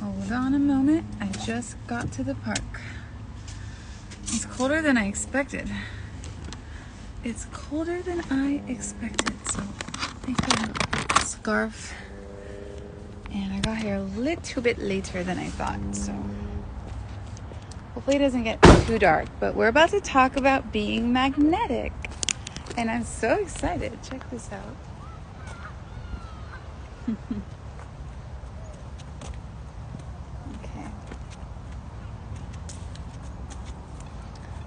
Hold on a moment. I just got to the park. It's colder than I expected. It's colder than I expected. So I got a scarf. And I got here a little bit later than I thought. So hopefully it doesn't get too dark. But we're about to talk about being magnetic. And I'm so excited. Check this out. Okay.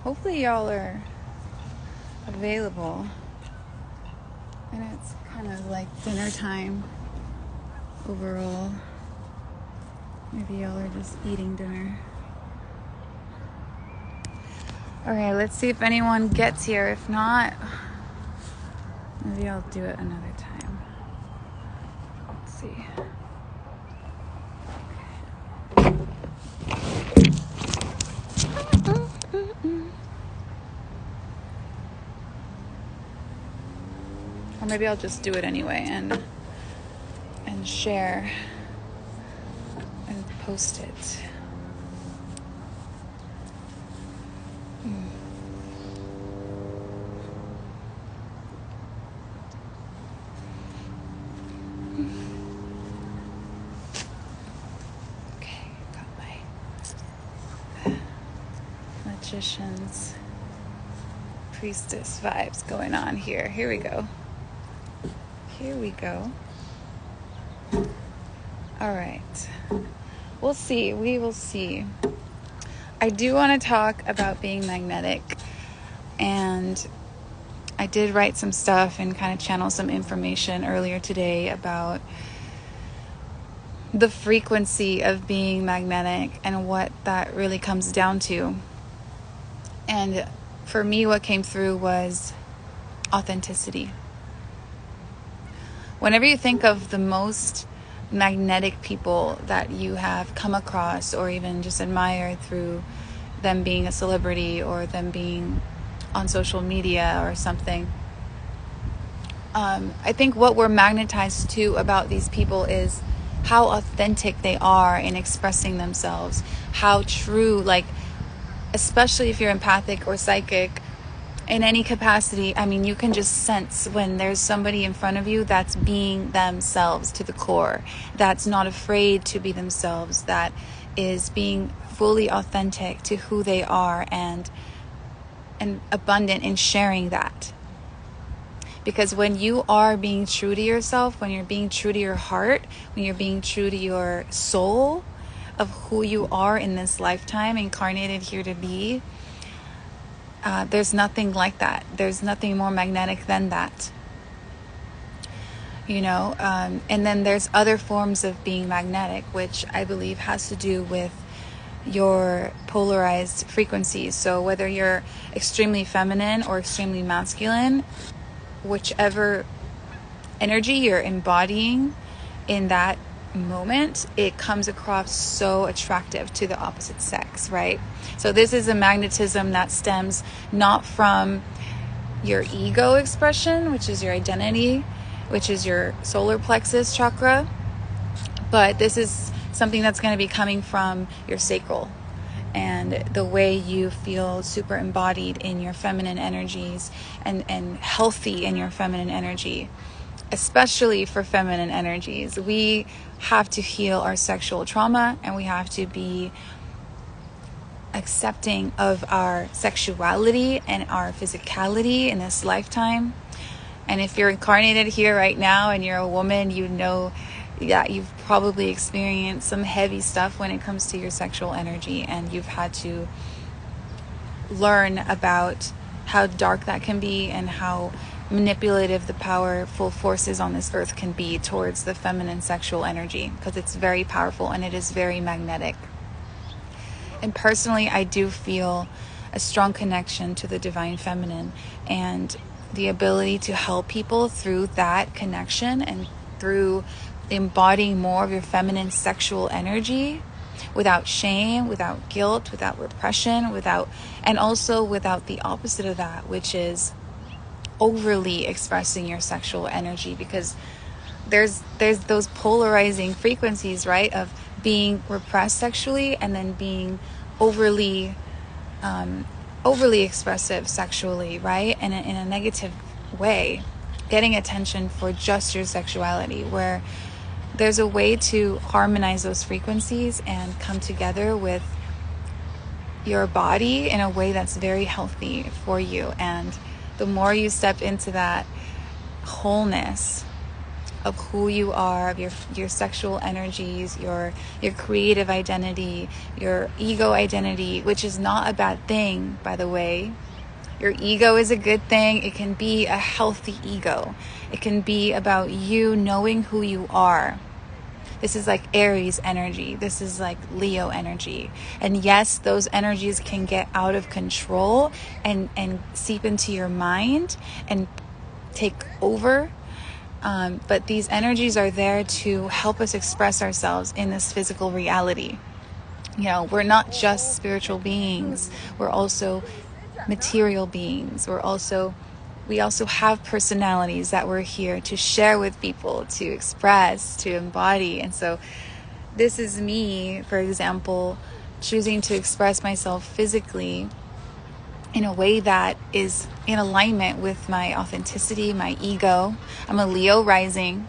Hopefully y'all are available. And it's kind of like dinner time overall. Maybe y'all are just eating dinner. Okay, let's see if anyone gets here. If not, maybe I'll do it another time. Let's see. Or maybe I'll just do it anyway and share and post it. Okay, got my magician's priestess vibes going on here. Here we go. Here we go. All right. We'll see. We will see. I do want to talk about being magnetic. And I did write some stuff and kind of channel some information earlier today about the frequency of being magnetic and what that really comes down to. And for me, what came through was authenticity. Whenever you think of the most magnetic people that you have come across or even just admired through them being a celebrity or them being on social media or something, I think what we're magnetized to about these people is how authentic they are in expressing themselves, how true, like, especially if you're empathic or psychic, in any capacity, I mean, you can just sense when there's somebody in front of you that's being themselves to the core, that's not afraid to be themselves, that is being fully authentic to who they are and abundant in sharing that. Because when you are being true to yourself, when you're being true to your heart, when you're being true to your soul of who you are in this lifetime, incarnated here to be, there's nothing like that. There's nothing more magnetic than that. You know, and then there's other forms of being magnetic, which I believe has to do with your polarized frequencies. So whether you're extremely feminine or extremely masculine, whichever energy you're embodying in that moment, it comes across so attractive to the opposite sex, right? So this is a magnetism that stems not from your ego expression, which is your identity, which is your solar plexus chakra, but this is something that's going to be coming from your sacral and the way you feel super embodied in your feminine energies and healthy in your feminine energy. Especially for feminine energies, we have to heal our sexual trauma and we have to be accepting of our sexuality and our physicality in this lifetime. And if you're incarnated here right now and you're a woman, you know that you've probably experienced some heavy stuff when it comes to your sexual energy, and you've had to learn about how dark that can be and how manipulative the powerful forces on this earth can be towards the feminine sexual energy, because it's very powerful and it is very magnetic. And personally, I do feel a strong connection to the divine feminine and the ability to help people through that connection and through embodying more of your feminine sexual energy without shame, without guilt, without repression, and also without the opposite of that, which is overly expressing your sexual energy, because there's those polarizing frequencies, right, of being repressed sexually, and then being overly expressive sexually, right? And in a negative way, getting attention for just your sexuality, where there's a way to harmonize those frequencies and come together with your body in a way that's very healthy for you. And the more you step into that wholeness of who you are, of your sexual energies, your creative identity, your ego identity, which is not a bad thing, by the way. Your ego is a good thing. It can be a healthy ego. It can be about you knowing who you are. This is like Aries energy. This is like Leo energy. And yes, those energies can get out of control and seep into your mind and take over. But these energies are there to help us express ourselves in this physical reality. You know, we're not just spiritual beings. We're also material beings. We also have personalities that we're here to share with people, to express, to embody. And so this is me, for example, choosing to express myself physically in a way that is in alignment with my authenticity, my ego. I'm a Leo rising.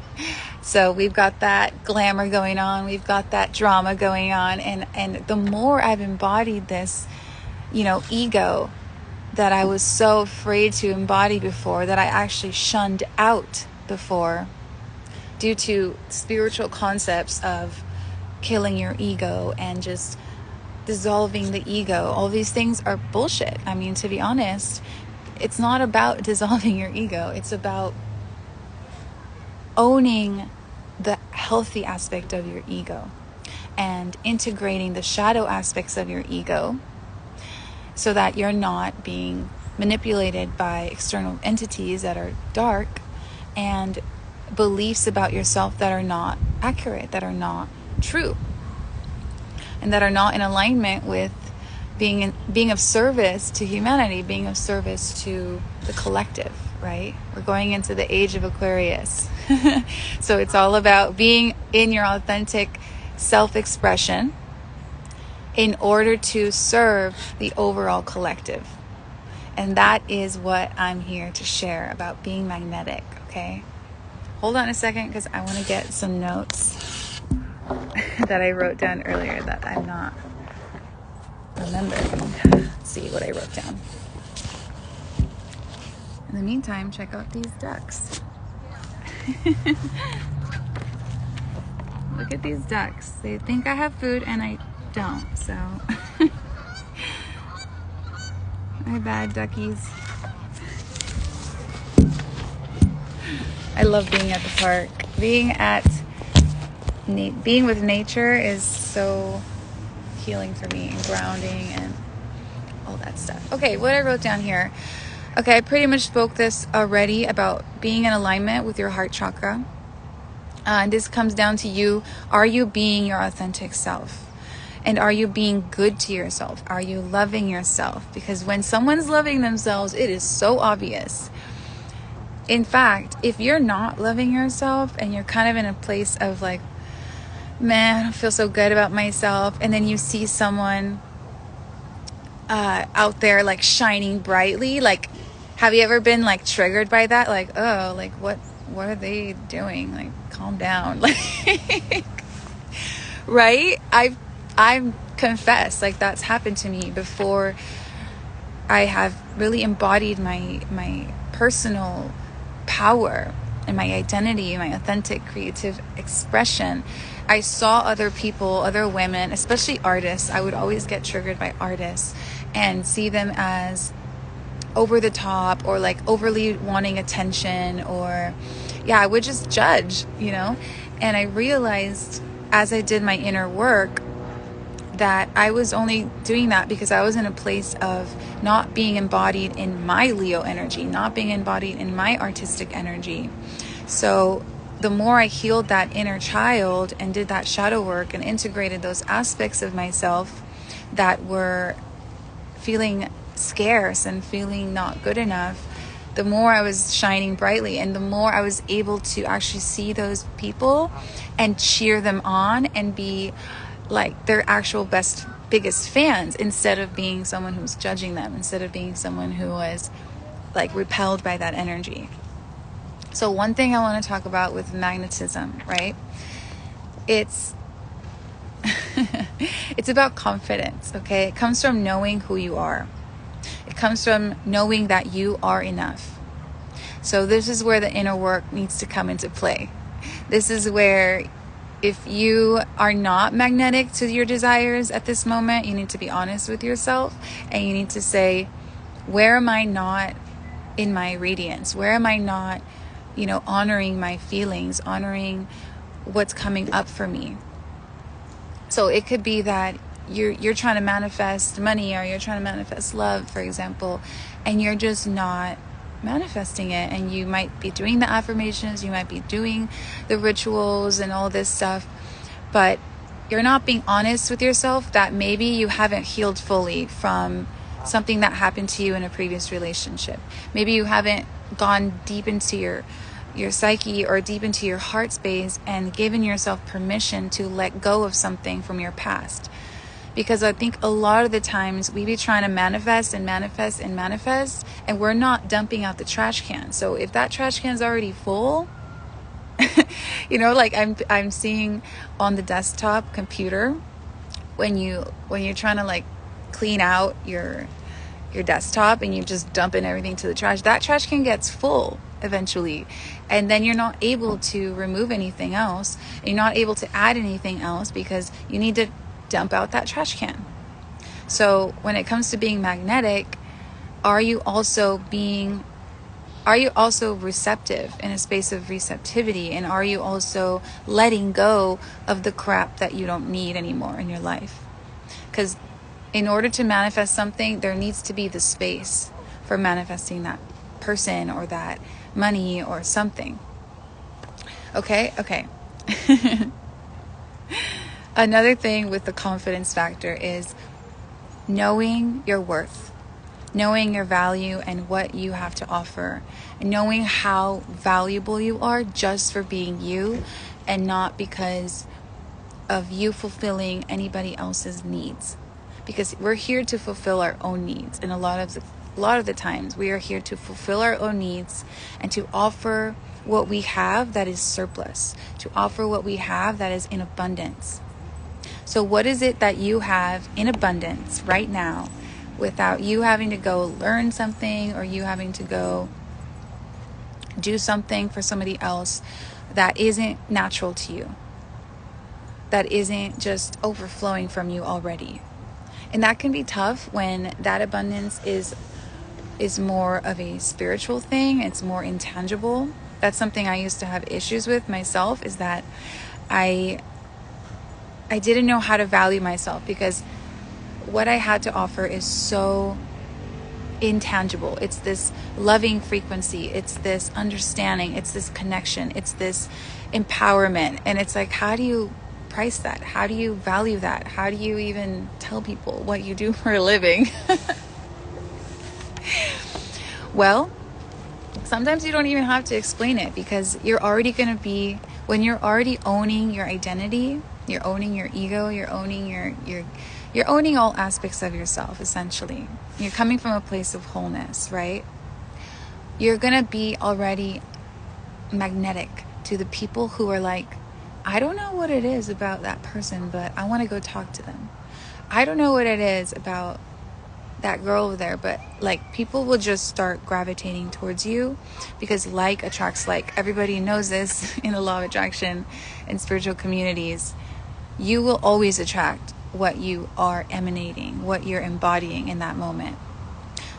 So we've got that glamour going on. We've got that drama going on. And the more I've embodied this, ego that I was so afraid to embody before, that I actually shunned out before due to spiritual concepts of killing your ego and just dissolving the ego. All these things are bullshit. I mean, to be honest, it's not about dissolving your ego. It's about owning the healthy aspect of your ego and integrating the shadow aspects of your ego, so that you're not being manipulated by external entities that are dark and beliefs about yourself that are not accurate, that are not true, and that are not in alignment with being of service to humanity, being of service to the collective, right? We're going into the age of Aquarius. So it's all about being in your authentic self-expression in order to serve the overall collective. And that is what I'm here to share about being magnetic, okay? Hold on a second, because I want to get some notes that I wrote down earlier that I'm not remembering. Let's see what I wrote down. In the meantime, check out these ducks. Look at these ducks. They think I have food and I don't, so my bad, duckies. I love being at the park. Being with nature is so healing for me, and grounding and all that stuff. Okay, what I wrote down here. Okay, I pretty much spoke this already about being in alignment with your heart chakra. And this comes down to you. Are you being your authentic self? And are you being good to yourself? Are you loving yourself? Because when someone's loving themselves, it is so obvious. In fact, if you're not loving yourself and you're kind of in a place of like, man, I don't feel so good about myself, and then you see someone out there like shining brightly, like, have you ever been like triggered by that? Like, oh, like what are they doing? Like, calm down. Like, right? I've confessed, like, that's happened to me before. I have really embodied my personal power and my identity, my authentic creative expression. I saw other people, other women, especially artists. I would always get triggered by artists and see them as over the top, or like overly wanting attention, or I would just judge, and I realized as I did my inner work that I was only doing that because I was in a place of not being embodied in my Leo energy, not being embodied in my artistic energy. So the more I healed that inner child and did that shadow work and integrated those aspects of myself that were feeling scarce and feeling not good enough, the more I was shining brightly, and the more I was able to actually see those people and cheer them on and be like their actual biggest fans, instead of being someone who's judging them, instead of being someone who was like repelled by that energy. So one thing I want to talk about with magnetism, right? It's it's about confidence, okay? It comes from knowing who you are. It comes from knowing that you are enough. So this is where the inner work needs to come into play. This is where, if you are not magnetic to your desires at this moment, you need to be honest with yourself, and you need to say, where am I not in my radiance? Where am I not, honoring my feelings, honoring what's coming up for me? So it could be that you're trying to manifest money, or you're trying to manifest love, for example, and you're just not manifesting it. And you might be doing the affirmations, you might be doing the rituals and all this stuff, but you're not being honest with yourself that maybe you haven't healed fully from something that happened to you in a previous relationship. Maybe you haven't gone deep into your psyche, or deep into your heart space, and given yourself permission to let go of something from your past. Because I think a lot of the times we be trying to manifest and manifest and manifest, and we're not dumping out the trash can. So if that trash can is already full, like I'm seeing on the desktop computer, when you're trying to like clean out your desktop and you just dump in everything to the trash, that trash can gets full eventually, and then you're not able to remove anything else, and you're not able to add anything else, because you need to dump out that trash can. So when it comes to being magnetic, are you also receptive, in a space of receptivity, and are you also letting go of the crap that you don't need anymore in your life? Because in order to manifest something, there needs to be the space for manifesting that person or that money or something. Okay. Another thing with the confidence factor is knowing your worth, knowing your value and what you have to offer, and knowing how valuable you are just for being you, and not because of you fulfilling anybody else's needs. Because we're here to fulfill our own needs, and a lot of the times we are here to fulfill our own needs and to offer what we have that is surplus, to offer what we have that is in abundance. So what is it that you have in abundance right now, without you having to go learn something, or you having to go do something for somebody else that isn't natural to you, that isn't just overflowing from you already? And that can be tough when that abundance is more of a spiritual thing. It's more intangible. That's something I used to have issues with myself, is that I didn't know how to value myself, because what I had to offer is so intangible. It's this loving frequency, it's this understanding, it's this connection, it's this empowerment. And it's like, how do you price that? How do you value that? How do you even tell people what you do for a living? Well, sometimes you don't even have to explain it, because you're already going to be, when you're already owning your identity, you're owning your ego, you're owning you're owning all aspects of yourself, essentially. You're coming from a place of wholeness, right? You're going to be already magnetic to the people who are like, I don't know what it is about that person, but I want to go talk to them. I don't know what it is about that girl over there, but like, people will just start gravitating towards you, because like attracts like. Everybody knows this in the law of attraction in spiritual communities. You will always attract what you are emanating, what you're embodying in that moment.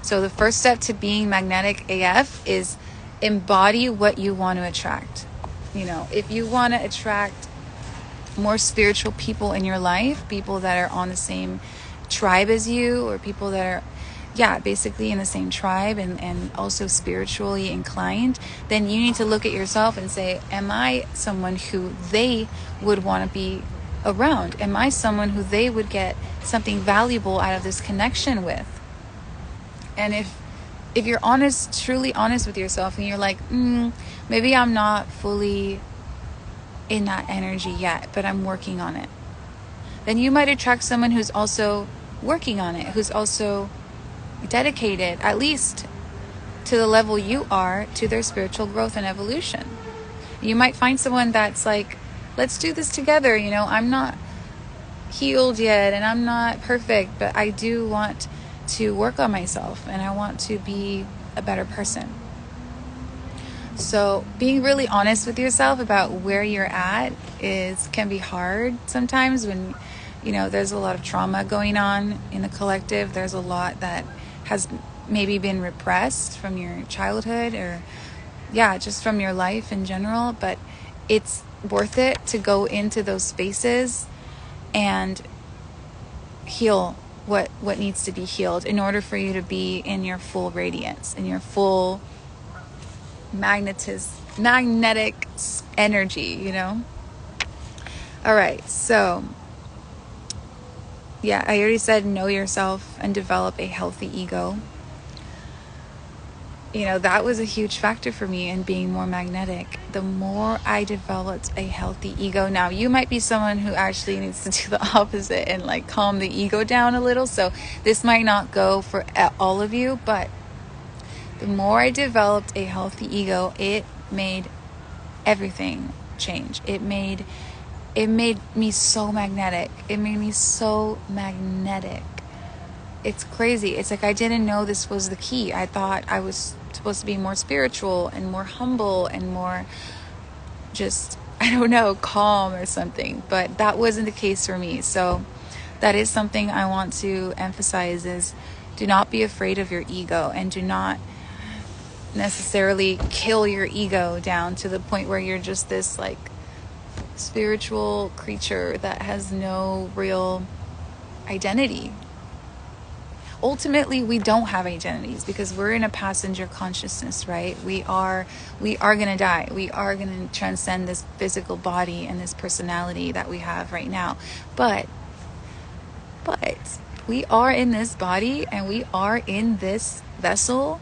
So the first step to being magnetic AF is embody what you want to attract. If you want to attract more spiritual people in your life, people that are on the same tribe as you, or people that are basically in the same tribe and also spiritually inclined, then you need to look at yourself and say, am I someone who they would want to be around? Am I someone who they would get something valuable out of this connection with? And if you're honest, truly honest with yourself, and you're like, maybe I'm not fully in that energy yet, but I'm working on it, then you might attract someone who's also working on it, who's also dedicated, at least to the level you are, to their spiritual growth and evolution. You might find someone that's like, let's do this together. I'm not healed yet and I'm not perfect, but I do want to work on myself and I want to be a better person. So being really honest with yourself about where you're at can be hard sometimes when, there's a lot of trauma going on in the collective. There's a lot that has maybe been repressed from your childhood or just from your life in general, but it's worth it to go into those spaces and heal what needs to be healed in order for you to be in your full radiance, in your full magnetic energy, All right, so I already said know yourself and develop a healthy ego. That was a huge factor for me in being more magnetic. The more I developed a healthy ego. Now, you might be someone who actually needs to do the opposite and like calm the ego down a little. So this might not go for all of you, but the more I developed a healthy ego, it made everything change. It made me so magnetic. It made me so magnetic. It's crazy. It's like I didn't know this was the key. I thought I was supposed to be more spiritual and more humble and more just, calm or something. But that wasn't the case for me. So that is something I want to emphasize is do not be afraid of your ego and do not necessarily kill your ego down to the point where you're just this like spiritual creature that has no real identity. Ultimately, we don't have identities because we're in a passenger consciousness, right? We are going to die. We are going to transcend this physical body and this personality that we have right now. But we are in this body and we are in this vessel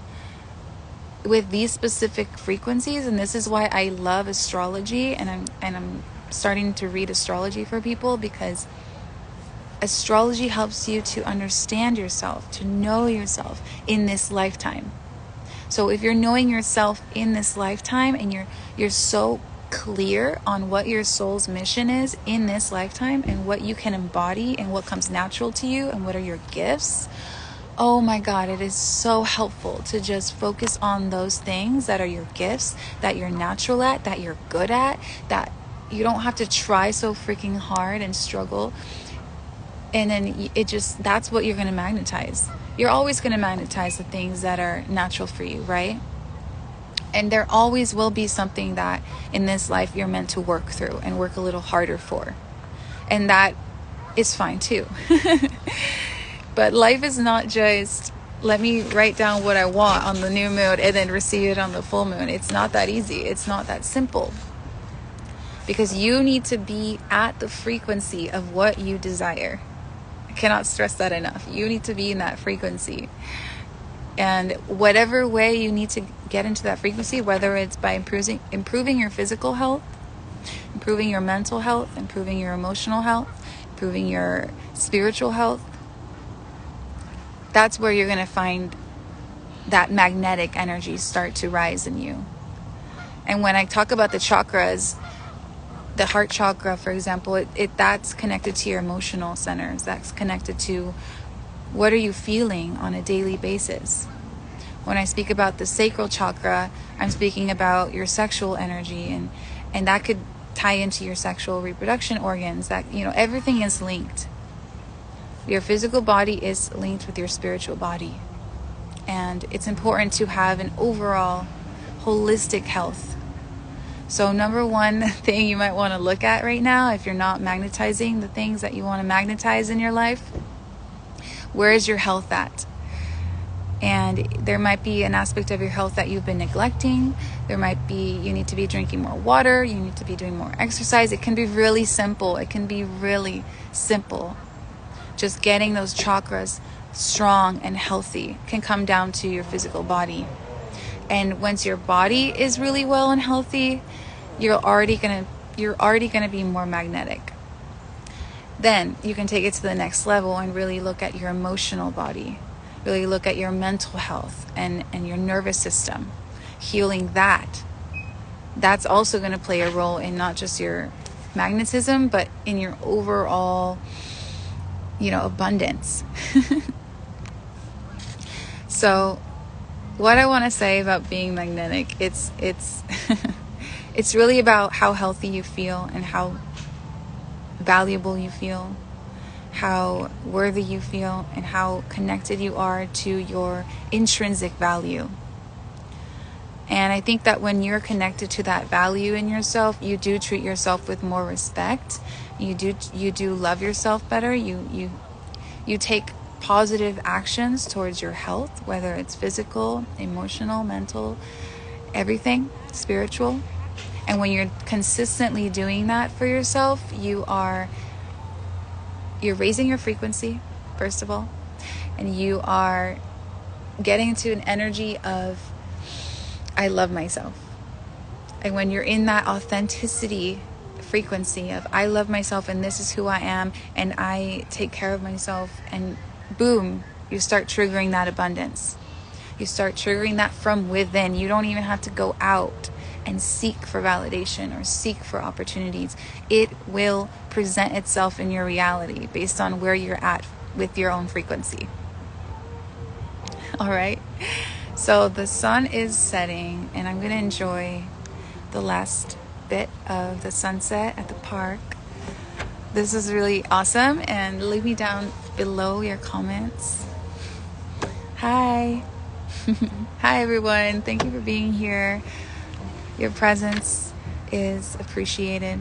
with these specific frequencies. And this is why I love astrology, and I'm starting to read astrology for people, because astrology helps you to understand yourself, to know yourself in this lifetime. So if you're knowing yourself in this lifetime and you're so clear on what your soul's mission is in this lifetime and what you can embody and what comes natural to you and what are your gifts, oh my God, it is so helpful to just focus on those things that are your gifts, that you're natural at, that you're good at, that you don't have to try so freaking hard and struggle. And then that's what you're going to magnetize. You're always going to magnetize the things that are natural for you, right? And there always will be something that in this life you're meant to work through and work a little harder for. And that is fine too. But life is not just, let me write down what I want on the new moon and then receive it on the full moon. It's not that easy. It's not that simple. Because you need to be at the frequency of what you desire. I cannot stress that enough. You need to be in that frequency. And whatever way you need to get into that frequency, whether it's by improving your physical health, improving your mental health, improving your emotional health, improving your spiritual health, that's where you're going to find that magnetic energy start to rise in you. And when I talk about the chakras, the heart chakra, for example, that's connected to your emotional centers. That's connected to what are you feeling on a daily basis. When I speak about the sacral chakra, I'm speaking about your sexual energy, and that could tie into your sexual reproduction organs. That, everything is linked. Your physical body is linked with your spiritual body. And it's important to have an overall holistic health. So number one thing you might want to look at right now, if you're not magnetizing the things that you want to magnetize in your life, where is your health at? And there might be an aspect of your health that you've been neglecting. There might be, you need to be drinking more water. You need to be doing more exercise. It can be really simple. Just getting those chakras strong and healthy can come down to your physical body. And once your body is really well and healthy, you're already gonna be more magnetic. Then you can take it to the next level and really look at your emotional body, really look at your mental health and your nervous system, healing that. That's also going to play a role in not just your magnetism, but in your overall, abundance. So what I want to say about being magnetic, it's it's really about how healthy you feel and how valuable you feel, how worthy you feel, and how connected you are to your intrinsic value. And I think that when you're connected to that value in yourself, you do treat yourself with more respect. You do love yourself better. You take positive actions towards your health, whether it's physical, emotional, mental, everything, spiritual. And when you're consistently doing that for yourself, you're raising your frequency, first of all, and you are getting into an energy of, I love myself. And when you're in that authenticity frequency of, I love myself and this is who I am and I take care of myself, and boom, you start triggering that abundance. You start triggering that from within. You don't even have to go out and seek for validation or seek for opportunities. It will present itself in your reality based on where you're at with your own frequency. All right. So the sun is setting and I'm going to enjoy the last bit of the sunset at the park. This is really awesome, and leave me down below your comments. Hi. Hi everyone. Thank you for being here. Your presence is appreciated.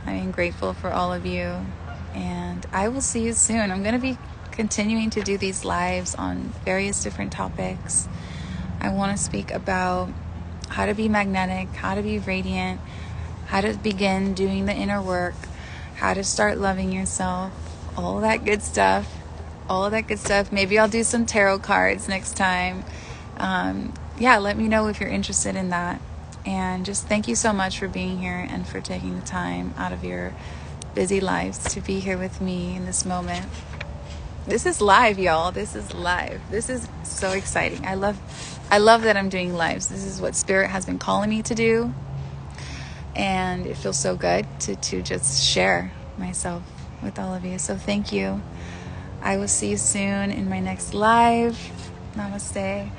I am grateful for all of you, and I will see you soon. I'm going to be continuing to do these lives on various different topics. I want to speak about how to be magnetic, how to be radiant, how to begin doing the inner work, how to start loving yourself, all that good stuff. Maybe I'll do some tarot cards next time. Let me know if you're interested in that. And just thank you so much for being here and for taking the time out of your busy lives to be here with me in this moment. This is live, y'all. This is live. This is so exciting. I love that I'm doing lives. This is what Spirit has been calling me to do. And it feels so good to just share myself with all of you. So thank you. I will see you soon in my next live. Namaste.